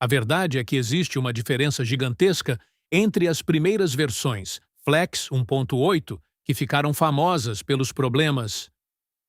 A verdade é que existe uma diferença gigantesca entre as primeiras versões, Flex 1.8, que ficaram famosas pelos problemas,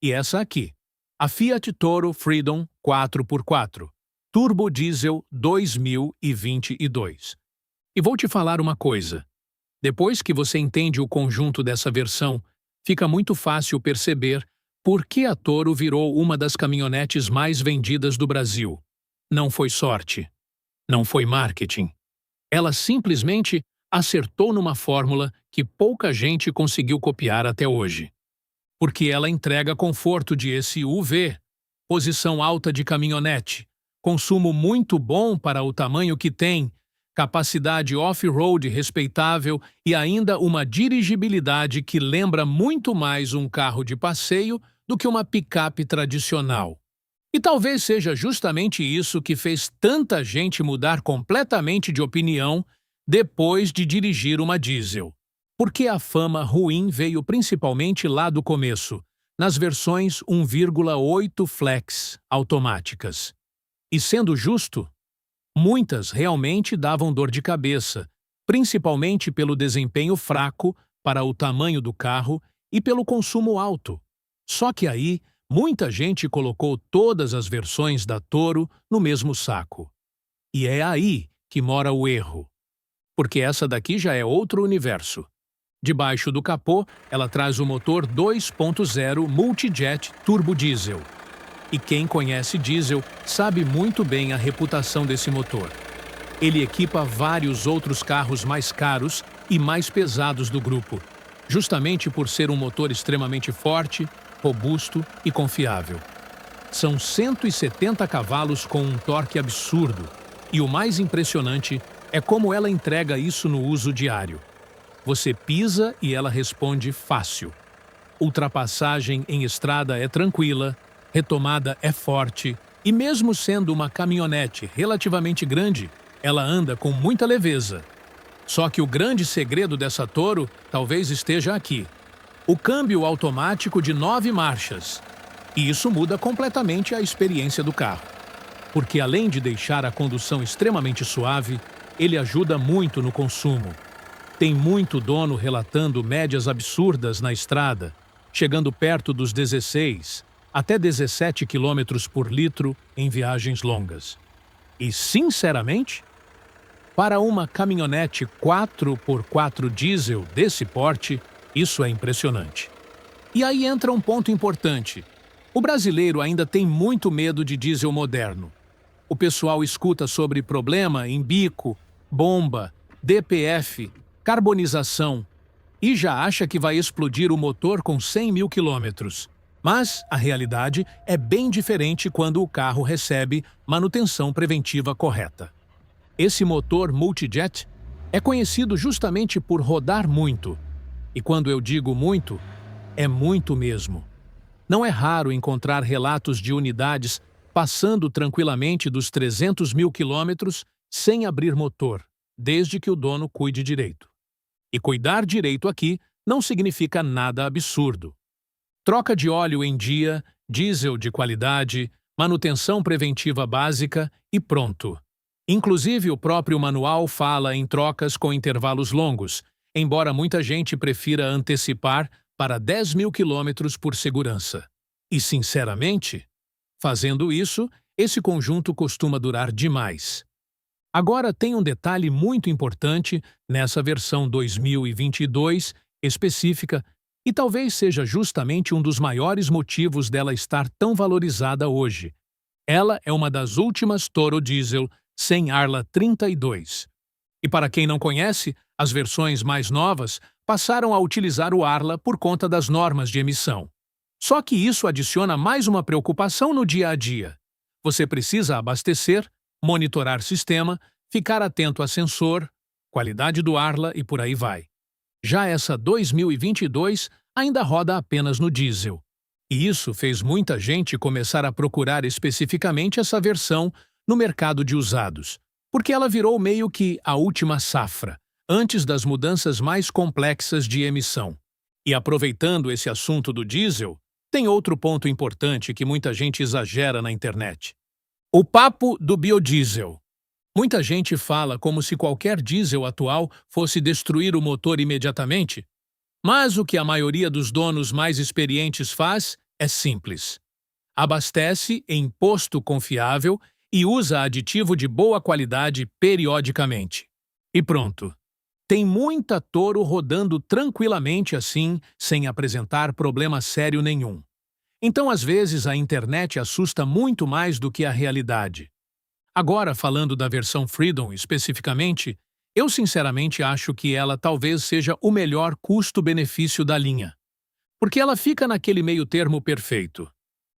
e essa aqui, a Fiat Toro Freedom 4x4, Turbo Diesel 2022. E vou te falar uma coisa. Depois que você entende o conjunto dessa versão, fica muito fácil perceber por que a Toro virou uma das caminhonetes mais vendidas do Brasil. Não foi sorte. Não foi marketing. Ela simplesmente acertou numa fórmula que pouca gente conseguiu copiar até hoje. Porque ela entrega conforto de SUV, posição alta de caminhonete, consumo muito bom para o tamanho que tem, capacidade off-road respeitável e ainda uma dirigibilidade que lembra muito mais um carro de passeio do que uma picape tradicional. E talvez seja justamente isso que fez tanta gente mudar completamente de opinião depois de dirigir uma diesel. Porque a fama ruim veio principalmente lá do começo, nas versões 1.8 Flex automáticas. E sendo justo, muitas realmente davam dor de cabeça, principalmente pelo desempenho fraco para o tamanho do carro e pelo consumo alto. Só que aí, muita gente colocou todas as versões da Toro no mesmo saco. E é aí que mora o erro. Porque essa daqui já é outro universo. Debaixo do capô, ela traz o motor 2.0 Multijet Turbo Diesel. E quem conhece diesel sabe muito bem a reputação desse motor. Ele equipa vários outros carros mais caros e mais pesados do grupo, justamente por ser um motor extremamente forte, robusto e confiável. São 170 cavalos com um torque absurdo, e o mais impressionante é como ela entrega isso no uso diário. Você pisa e ela responde fácil. Ultrapassagem em estrada é tranquila, retomada é forte, e mesmo sendo uma caminhonete relativamente grande, ela anda com muita leveza. Só que o grande segredo dessa Toro talvez esteja aqui. O câmbio automático de 9 marchas. E isso muda completamente a experiência do carro. Porque além de deixar a condução extremamente suave, ele ajuda muito no consumo. Tem muito dono relatando médias absurdas na estrada, chegando perto dos 16 até 17 km por litro em viagens longas. E, sinceramente, para uma caminhonete 4x4 diesel desse porte, isso é impressionante. E aí entra um ponto importante. O brasileiro ainda tem muito medo de diesel moderno. O pessoal escuta sobre problema em bico, bomba, DPF, carbonização, e já acha que vai explodir o motor com 100 mil quilômetros. Mas a realidade é bem diferente quando o carro recebe manutenção preventiva correta. Esse motor Multijet é conhecido justamente por rodar muito. E quando eu digo muito, é muito mesmo. Não é raro encontrar relatos de unidades passando tranquilamente dos 300 mil quilômetros sem abrir motor, desde que o dono cuide direito. E cuidar direito aqui não significa nada absurdo. Troca de óleo em dia, diesel de qualidade, manutenção preventiva básica e pronto. Inclusive, o próprio manual fala em trocas com intervalos longos, embora muita gente prefira antecipar para 10 mil quilômetros por segurança. E, sinceramente, fazendo isso, esse conjunto costuma durar demais. Agora tem um detalhe muito importante nessa versão 2022 específica e talvez seja justamente um dos maiores motivos dela estar tão valorizada hoje. Ela é uma das últimas Toro Diesel sem Arla 32. E para quem não conhece, as versões mais novas passaram a utilizar o Arla por conta das normas de emissão. Só que isso adiciona mais uma preocupação no dia a dia. Você precisa abastecer, monitorar sistema, ficar atento a sensor, qualidade do Arla e por aí vai. Já essa 2022 ainda roda apenas no diesel. E isso fez muita gente começar a procurar especificamente essa versão no mercado de usados, porque ela virou meio que a última safra, antes das mudanças mais complexas de emissão. E aproveitando esse assunto do diesel, tem outro ponto importante que muita gente exagera na internet. O papo do biodiesel. Muita gente fala como se qualquer diesel atual fosse destruir o motor imediatamente, mas o que a maioria dos donos mais experientes faz é simples. Abastece em posto confiável e usa aditivo de boa qualidade periodicamente. E pronto. Tem muita Toro rodando tranquilamente assim, sem apresentar problema sério nenhum. Então, às vezes, a internet assusta muito mais do que a realidade. Agora, falando da versão Freedom especificamente, eu sinceramente acho que ela talvez seja o melhor custo-benefício da linha. Porque ela fica naquele meio termo perfeito.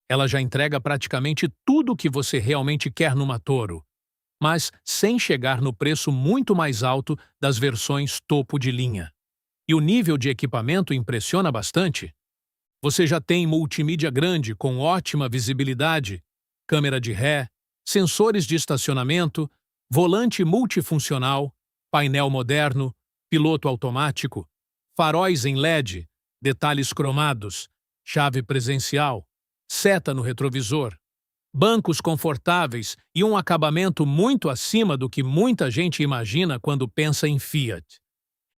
Ela já entrega praticamente tudo o que você realmente quer numa Toro, mas sem chegar no preço muito mais alto das versões topo de linha. E o nível de equipamento impressiona bastante. Você já tem multimídia grande com ótima visibilidade, câmera de ré, sensores de estacionamento, volante multifuncional, painel moderno, piloto automático, faróis em LED, detalhes cromados, chave presencial, seta no retrovisor, bancos confortáveis e um acabamento muito acima do que muita gente imagina quando pensa em Fiat.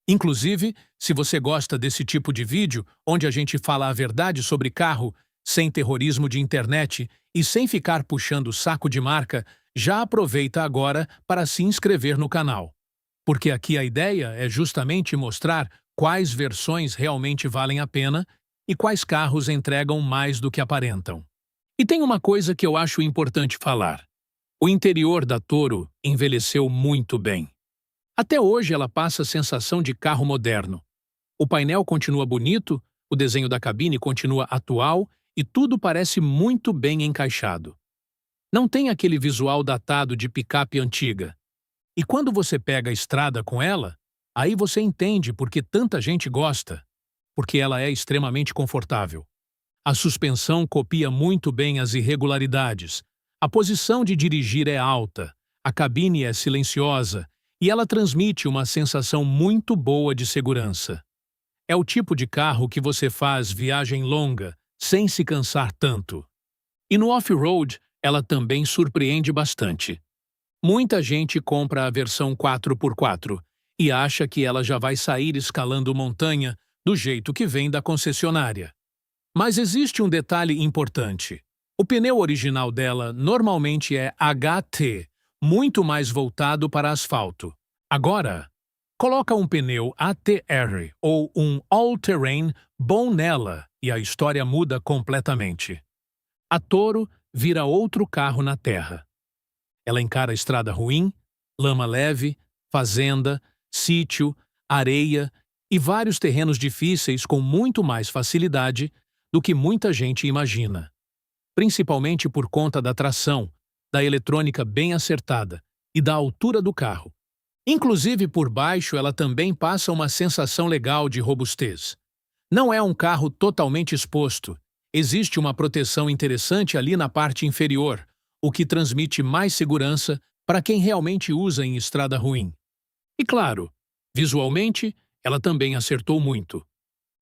Inclusive, se você gosta desse tipo de vídeo, onde a gente fala a verdade sobre carro, sem terrorismo de internet e sem ficar puxando o saco de marca, já aproveita agora para se inscrever no canal. Porque aqui a ideia é justamente mostrar quais versões realmente valem a pena e quais carros entregam mais do que aparentam. E tem uma coisa que eu acho importante falar. O interior da Toro envelheceu muito bem. Até hoje ela passa a sensação de carro moderno. O painel continua bonito, o desenho da cabine continua atual e tudo parece muito bem encaixado. Não tem aquele visual datado de picape antiga. E quando você pega a estrada com ela, aí você entende por que tanta gente gosta. Porque ela é extremamente confortável. A suspensão copia muito bem as irregularidades. A posição de dirigir é alta, a cabine é silenciosa e ela transmite uma sensação muito boa de segurança. É o tipo de carro que você faz viagem longa, sem se cansar tanto. E no off-road, ela também surpreende bastante. Muita gente compra a versão 4x4 e acha que ela já vai sair escalando montanha do jeito que vem da concessionária. Mas existe um detalhe importante. O pneu original dela normalmente é HT, muito mais voltado para asfalto. Agora, coloca um pneu ATR ou um all-terrain bom nela e a história muda completamente. A Toro vira outro carro na terra. Ela encara estrada ruim, lama leve, fazenda, sítio, areia e vários terrenos difíceis com muito mais facilidade do que muita gente imagina. Principalmente por conta da tração, da eletrônica bem acertada e da altura do carro. Inclusive por baixo ela também passa uma sensação legal de robustez. Não é um carro totalmente exposto, existe uma proteção interessante ali na parte inferior, o que transmite mais segurança para quem realmente usa em estrada ruim. E claro, visualmente, ela também acertou muito.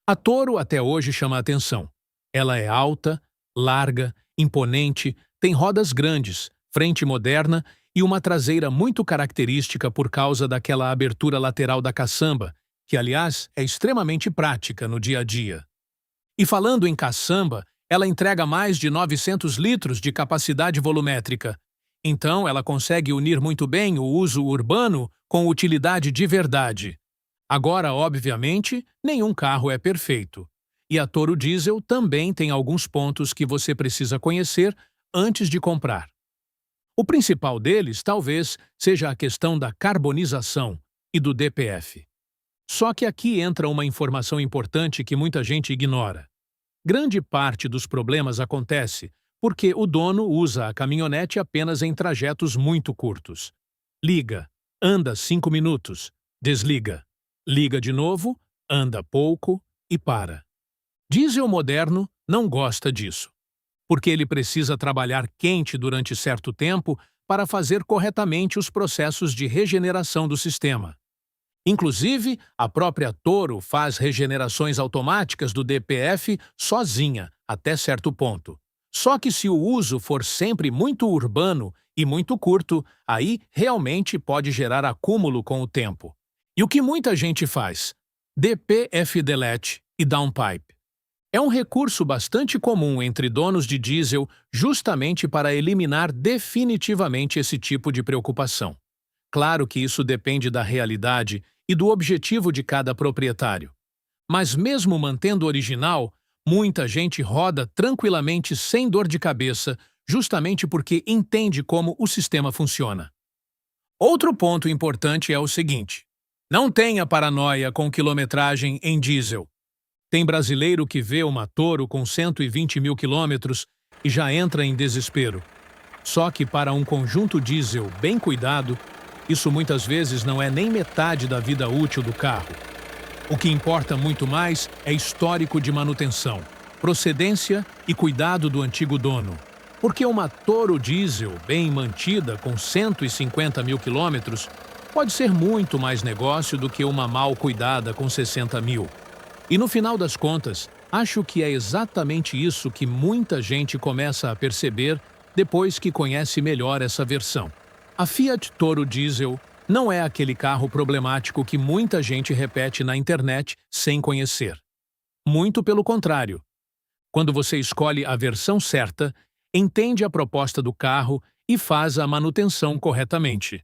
A Toro até hoje chama a atenção. Ela é alta, larga, imponente, tem rodas grandes, frente moderna e uma traseira muito característica por causa daquela abertura lateral da caçamba, que, aliás, é extremamente prática no dia a dia. E falando em caçamba, ela entrega mais de 900 litros de capacidade volumétrica. Então, ela consegue unir muito bem o uso urbano com utilidade de verdade. Agora, obviamente, nenhum carro é perfeito. E a Toro Diesel também tem alguns pontos que você precisa conhecer antes de comprar. O principal deles, talvez, seja a questão da carbonização e do DPF. Só que aqui entra uma informação importante que muita gente ignora. Grande parte dos problemas acontece porque o dono usa a caminhonete apenas em trajetos muito curtos. Liga, anda 5 minutos, desliga. Liga de novo, anda pouco e para. Diesel moderno não gosta disso, porque ele precisa trabalhar quente durante certo tempo para fazer corretamente os processos de regeneração do sistema. Inclusive, a própria Toro faz regenerações automáticas do DPF sozinha, até certo ponto. Só que se o uso for sempre muito urbano E muito curto, aí realmente pode gerar acúmulo com o tempo. E o que muita gente faz? DPF delete e downpipe. É um recurso bastante comum entre donos de diesel justamente para eliminar definitivamente esse tipo de preocupação. Claro que isso depende da realidade e do objetivo de cada proprietário. Mas mesmo mantendo o original, muita gente roda tranquilamente sem dor de cabeça, justamente porque entende como o sistema funciona. Outro ponto importante é o seguinte: não tenha paranoia com quilometragem em diesel. Tem brasileiro que vê uma Toro com 120 mil quilômetros e já entra em desespero. Só que para um conjunto diesel bem cuidado, isso muitas vezes não é nem metade da vida útil do carro. O que importa muito mais é histórico de manutenção, procedência e cuidado do antigo dono. Porque uma Toro diesel bem mantida com 150 mil quilômetros pode ser muito mais negócio do que uma mal cuidada com 60 mil. E no final das contas, acho que é exatamente isso que muita gente começa a perceber depois que conhece melhor essa versão. A Fiat Toro Diesel não é aquele carro problemático que muita gente repete na internet sem conhecer. Muito pelo contrário. Quando você escolhe a versão certa, entende a proposta do carro e faz a manutenção corretamente.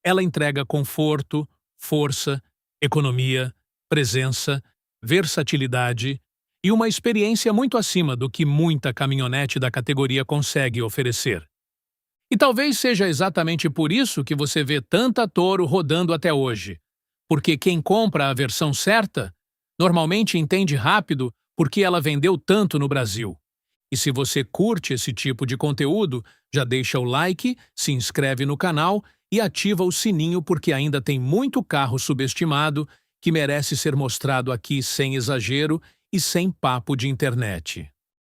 Ela entrega conforto, força, economia, presença, versatilidade e uma experiência muito acima do que muita caminhonete da categoria consegue oferecer. E talvez seja exatamente por isso que você vê tanta Toro rodando até hoje. Porque quem compra a versão certa, normalmente entende rápido por que ela vendeu tanto no Brasil. E se você curte esse tipo de conteúdo, já deixa o like, se inscreve no canal e ativa o sininho porque ainda tem muito carro subestimado que merece ser mostrado aqui sem exagero e sem papo de internet.